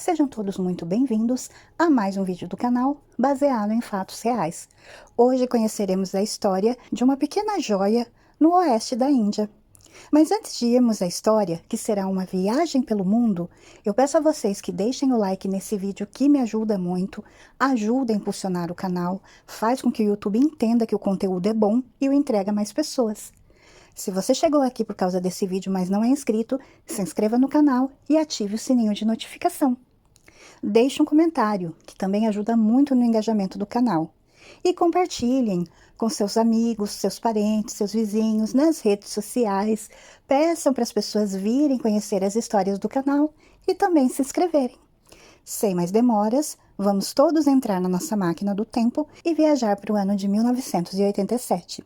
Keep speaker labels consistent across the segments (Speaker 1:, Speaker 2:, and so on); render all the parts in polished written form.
Speaker 1: Sejam todos muito bem-vindos a mais um vídeo do canal baseado em fatos reais. Hoje conheceremos a história de uma pequena joia no oeste da Índia. Mas antes de irmos à história, que será uma viagem pelo mundo, eu peço a vocês que deixem o like nesse vídeo que me ajuda muito, ajuda a impulsionar o canal, faz com que o YouTube entenda que o conteúdo é bom e o entrega a mais pessoas. Se você chegou aqui por causa desse vídeo, mas não é inscrito, se inscreva no canal e ative o sininho de notificação. Deixe um comentário, que também ajuda muito no engajamento do canal. E compartilhem com seus amigos, seus parentes, seus vizinhos, nas redes sociais. Peçam para as pessoas virem conhecer as histórias do canal e também se inscreverem. Sem mais demoras, vamos todos entrar na nossa máquina do tempo e viajar para o ano de 1987.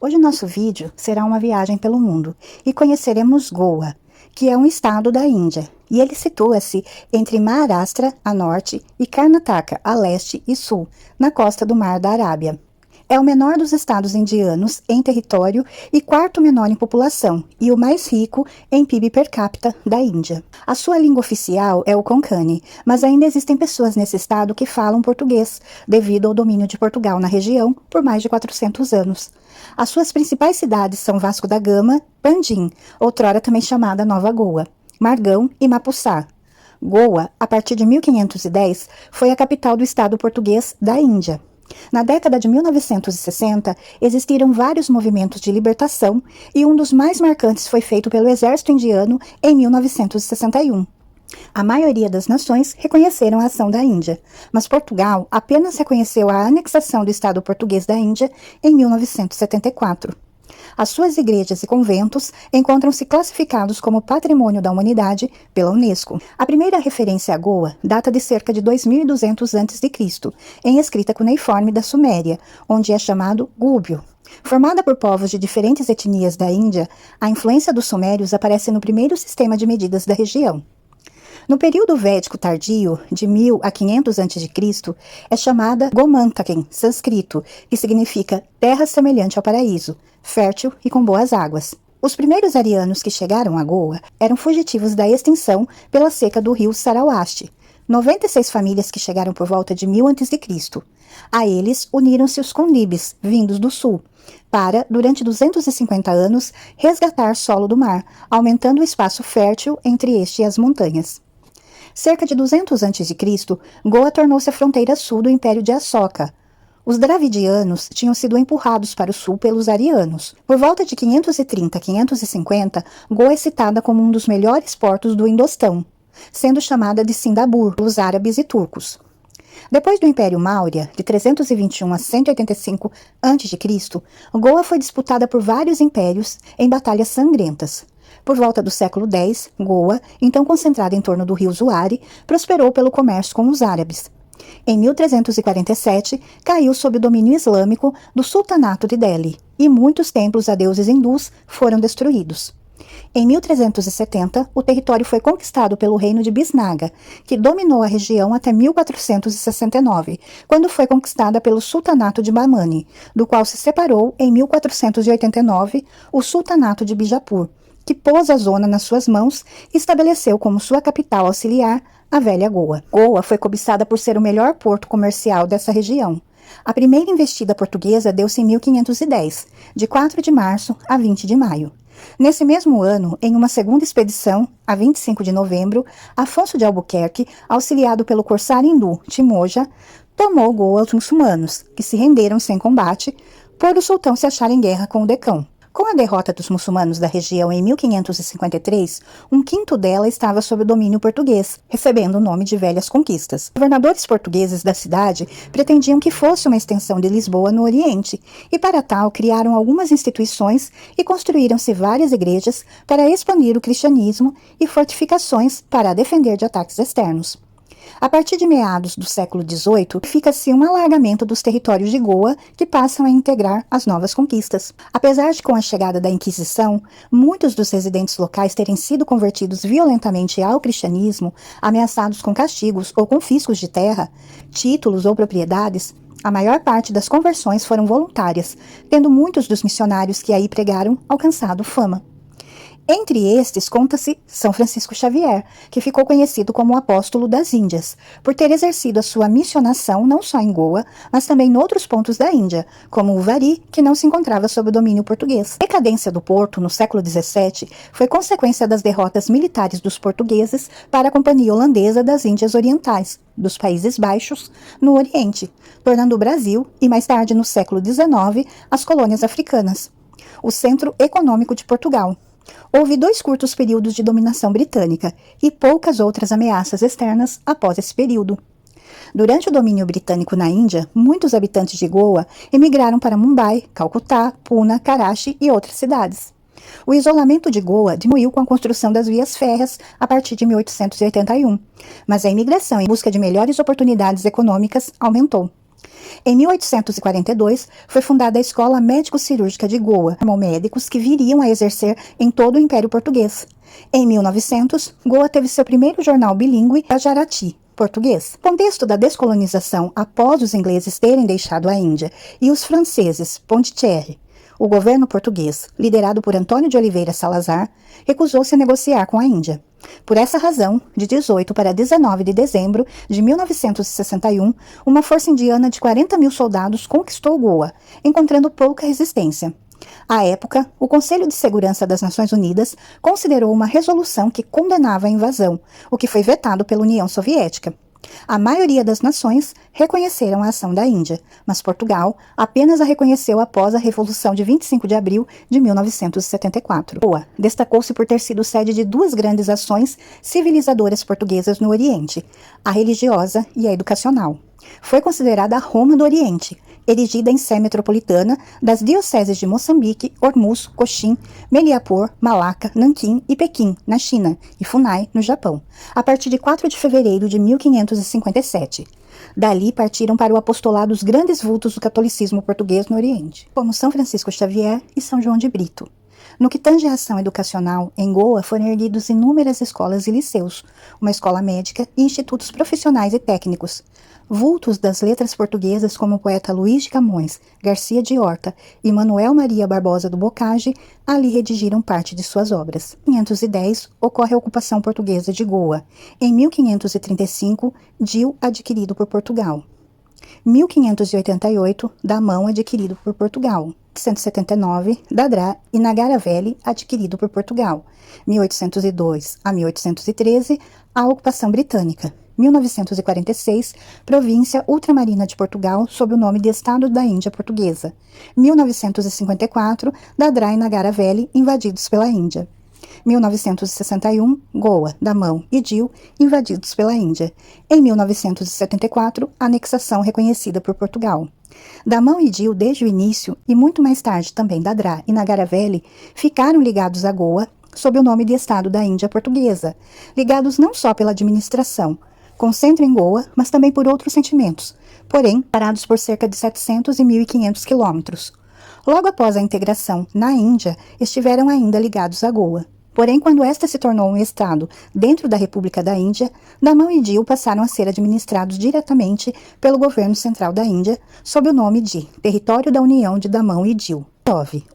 Speaker 1: Hoje o nosso vídeo será uma viagem pelo mundo e conheceremos Goa, que é um estado da Índia, e ele situa-se entre Maharashtra, a norte, e Karnataka, a leste e sul, na costa do Mar da Arábia. É o menor dos estados indianos em território e quarto menor em população, e o mais rico em PIB per capita da Índia. A sua língua oficial é o Konkani, mas ainda existem pessoas nesse estado que falam português, devido ao domínio de Portugal na região por mais de 400 anos. As suas principais cidades são Vasco da Gama, Pandim, outrora também chamada Nova Goa, Margão e Mapussá. Goa, a partir de 1510, foi a capital do estado português da Índia. Na década de 1960, existiram vários movimentos de libertação e um dos mais marcantes foi feito pelo exército indiano em 1961. A maioria das nações reconheceram a ação da Índia, mas Portugal apenas reconheceu a anexação do Estado português da Índia em 1974. As suas igrejas e conventos encontram-se classificados como Patrimônio da Humanidade pela Unesco. A primeira referência a Goa data de cerca de 2200 a.C., em escrita cuneiforme da Suméria, onde é chamado Gúbio. Formada por povos de diferentes etnias da Índia, a influência dos sumérios aparece no primeiro sistema de medidas da região. No período védico tardio, de 1000 a 500 a.C., é chamada Gomantaken, sânscrito, que significa terra semelhante ao paraíso, fértil e com boas águas. Os primeiros arianos que chegaram a Goa eram fugitivos da extinção pela seca do rio Saraswati. 96 famílias que chegaram por volta de 1000 a.C. A eles uniram-se os Conibes, vindos do sul, para, durante 250 anos, resgatar solo do mar, aumentando o espaço fértil entre este e as montanhas. Cerca de 200 a.C., Goa tornou-se a fronteira sul do Império de Ashoka. Os dravidianos tinham sido empurrados para o sul pelos arianos. Por volta de 530 a 550, Goa é citada como um dos melhores portos do Indostão, sendo chamada de Sindapur pelos árabes e turcos. Depois do Império Maurya, de 321 a 185 a.C., Goa foi disputada por vários impérios em batalhas sangrentas. Por volta do século X, Goa, então concentrada em torno do rio Zuari, prosperou pelo comércio com os árabes. Em 1347, caiu sob o domínio islâmico do Sultanato de Delhi, e muitos templos a deuses hindus foram destruídos. Em 1370, o território foi conquistado pelo reino de Bisnaga, que dominou a região até 1469, quando foi conquistada pelo Sultanato de Bahmani, do qual se separou em 1489 o Sultanato de Bijapur, que pôs a zona nas suas mãos e estabeleceu como sua capital auxiliar a velha Goa. Goa foi cobiçada por ser o melhor porto comercial dessa região. A primeira investida portuguesa deu-se em 1510, de 4 de março a 20 de maio. Nesse mesmo ano, em uma segunda expedição, a 25 de novembro, Afonso de Albuquerque, auxiliado pelo corsário hindu Timoja, tomou Goa aos muçulmanos, que se renderam sem combate, por o sultão se achar em guerra com o Decão. Com a derrota dos muçulmanos da região em 1553, um quinto dela estava sob o domínio português, recebendo o nome de Velhas Conquistas. Os governadores portugueses da cidade pretendiam que fosse uma extensão de Lisboa no Oriente, e para tal criaram algumas instituições e construíram-se várias igrejas para expandir o cristianismo e fortificações para a defender de ataques externos. A partir de meados do século XVIII, fica-se um alargamento dos territórios de Goa que passam a integrar as novas conquistas. Apesar de, com a chegada da Inquisição, muitos dos residentes locais terem sido convertidos violentamente ao cristianismo, ameaçados com castigos ou confiscos de terra, títulos ou propriedades, a maior parte das conversões foram voluntárias, tendo muitos dos missionários que aí pregaram alcançado fama. Entre estes, conta-se São Francisco Xavier, que ficou conhecido como o apóstolo das Índias, por ter exercido a sua missionação não só em Goa, mas também em outros pontos da Índia, como o Vari, que não se encontrava sob o domínio português. A decadência do porto no século XVII foi consequência das derrotas militares dos portugueses para a Companhia Holandesa das Índias Orientais, dos Países Baixos, no Oriente, tornando o Brasil, e mais tarde no século XIX, as colônias africanas, o centro econômico de Portugal. Houve 2 curtos períodos de dominação britânica e poucas outras ameaças externas após esse período. Durante o domínio britânico na Índia, muitos habitantes de Goa emigraram para Mumbai, Calcutá, Pune, Karachi e outras cidades. O isolamento de Goa diminuiu com a construção das vias férreas a partir de 1881, mas a imigração em busca de melhores oportunidades econômicas aumentou. Em 1842, foi fundada a Escola Médico-Cirúrgica de Goa, formou médicos que viriam a exercer em todo o Império Português. Em 1900, Goa teve seu primeiro jornal bilíngue, Gujarati, português. No contexto da descolonização após os ingleses terem deixado a Índia e os franceses, Pondicherry, o governo português, liderado por Antônio de Oliveira Salazar, recusou-se a negociar com a Índia. Por essa razão, de 18 para 19 de dezembro de 1961, uma força indiana de 40.000 soldados conquistou Goa, encontrando pouca resistência. À época, o Conselho de Segurança das Nações Unidas considerou uma resolução que condenava a invasão, o que foi vetado pela União Soviética. A maioria das nações reconheceram a ação da Índia, mas Portugal apenas a reconheceu após a Revolução de 25 de abril de 1974. Goa destacou-se por ter sido sede de 2 grandes ações civilizadoras portuguesas no Oriente, a religiosa e a educacional. Foi considerada a Roma do Oriente, erigida em sé metropolitana das dioceses de Moçambique, Hormuz, Cochin, Meliapur, Malaca, Nanquim e Pequim, na China, e Funai, no Japão, a partir de 4 de fevereiro de 1557. Dali partiram para o apostolado os grandes vultos do catolicismo português no Oriente, como São Francisco Xavier e São João de Brito. No que tange à ação educacional, em Goa foram erguidos inúmeras escolas e liceus, uma escola médica e institutos profissionais e técnicos. Vultos das letras portuguesas como o poeta Luís de Camões, Garcia de Horta e Manuel Maria Barbosa do Bocage ali redigiram parte de suas obras. Em 1510, ocorre a ocupação portuguesa de Goa. Em 1535, Dil adquirido por Portugal. 1588, Damão adquirido por Portugal. 1879, Dadra e Nagara Valley adquirido por Portugal. 1802 a 1813, a ocupação britânica. 1946, província ultramarina de Portugal, sob o nome de Estado da Índia Portuguesa. 1954, Dadra e Nagara Valley invadidos pela Índia. 1961, Goa, Damão e Dil invadidos pela Índia. Em 1974, anexação reconhecida por Portugal. Damão e Dil, desde o início, e muito mais tarde também Dadra e Nagara Valley, ficaram ligados a Goa sob o nome de Estado da Índia Portuguesa, ligados não só pela administração, com centro em Goa, mas também por outros sentimentos, porém parados por cerca de 700 e 1.500 quilômetros. Logo após a integração na Índia, estiveram ainda ligados a Goa. Porém, quando esta se tornou um estado dentro da República da Índia, Damão e Dil passaram a ser administrados diretamente pelo governo central da Índia, sob o nome de Território da União de Damão e Dil.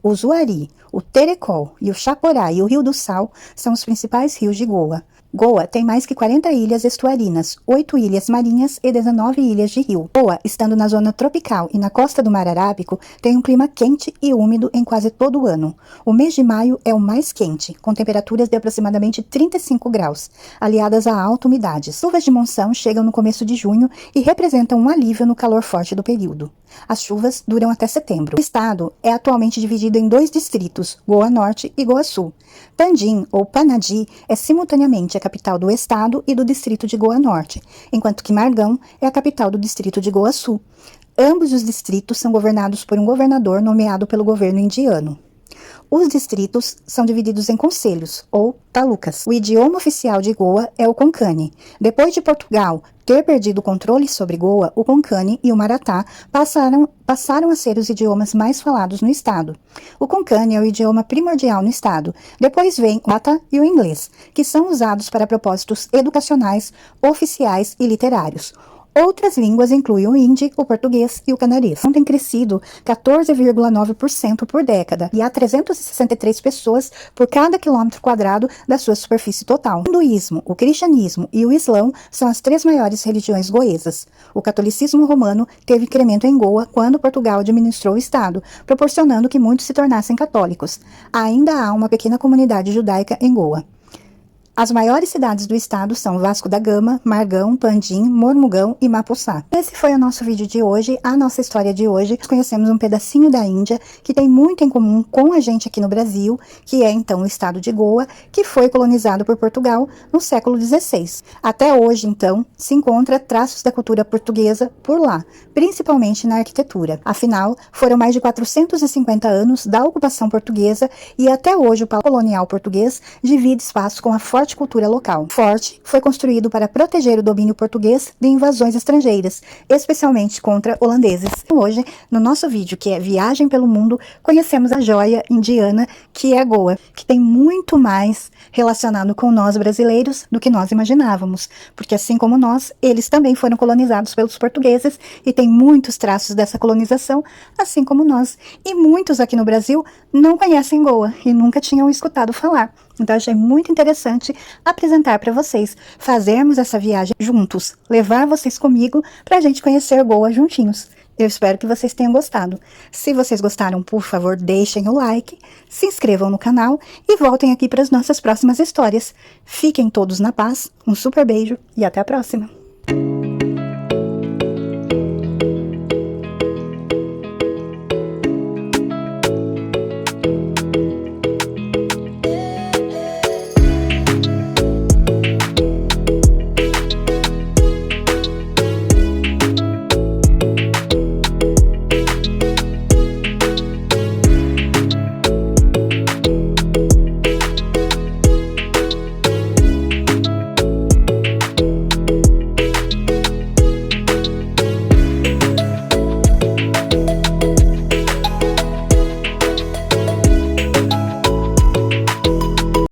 Speaker 1: O Zuari, o Terecol e o Chaporá e o Rio do Sal são os principais rios de Goa. Goa tem mais que 40 ilhas estuarinas, 8 ilhas marinhas e 19 ilhas de rio. Goa, estando na zona tropical e na costa do Mar Arábico, tem um clima quente e úmido em quase todo o ano. O mês de maio é o mais quente, com temperaturas de aproximadamente 35 graus, aliadas a alta umidade. As chuvas de monção chegam no começo de junho e representam um alívio no calor forte do período. As chuvas duram até setembro. O estado é atualmente dividido em 2 distritos, Goa Norte e Goa Sul. Pandim, ou Panadi, é simultaneamente a capital do estado e do distrito de Goa Norte, enquanto que Margão é a capital do distrito de Goa Sul. Ambos os distritos são governados por um governador nomeado pelo governo indiano. Os distritos são divididos em concelhos, ou talukas. O idioma oficial de Goa é o Konkani. Depois de Portugal ter perdido o controle sobre Goa, o Konkani e o Maratá passaram a ser os idiomas mais falados no estado. O Konkani é o idioma primordial no estado. Depois vem o Maratá e o inglês, que são usados para propósitos educacionais, oficiais e literários. Outras línguas incluem o hindi, o português e o canarês. Tem crescido 14,9% por década e há 363 pessoas por cada quilômetro quadrado da sua superfície total. O hinduísmo, o cristianismo e o islão são as 3 maiores religiões goesas. O catolicismo romano teve incremento em Goa quando Portugal administrou o estado, proporcionando que muitos se tornassem católicos. Ainda há uma pequena comunidade judaica em Goa. As maiores cidades do estado são Vasco da Gama, Margão, Pandim, Mormugão e Mapuçá. Esse foi o nosso vídeo de hoje, a nossa história de hoje. Nós conhecemos um pedacinho da Índia que tem muito em comum com a gente aqui no Brasil, que é então o estado de Goa, que foi colonizado por Portugal no século XVI. Até hoje, então, se encontra traços da cultura portuguesa por lá, principalmente na arquitetura. Afinal, foram mais de 450 anos da ocupação portuguesa e até hoje o Palácio Colonial Português divide espaço com a forte cultura local. O forte foi construído para proteger o domínio português de invasões estrangeiras, especialmente contra holandeses. Hoje, no nosso vídeo, que é Viagem pelo Mundo, conhecemos a joia indiana, que é Goa, que tem muito mais relacionado com nós brasileiros do que nós imaginávamos, porque assim como nós, eles também foram colonizados pelos portugueses e tem muitos traços dessa colonização, assim como nós. E muitos aqui no Brasil não conhecem Goa e nunca tinham escutado falar. Então, achei muito interessante apresentar para vocês, fazermos essa viagem juntos, levar vocês comigo para a gente conhecer Goa juntinhos. Eu espero que vocês tenham gostado. Se vocês gostaram, por favor, deixem o like, se inscrevam no canal e voltem aqui para as nossas próximas histórias. Fiquem todos na paz, um super beijo e até a próxima!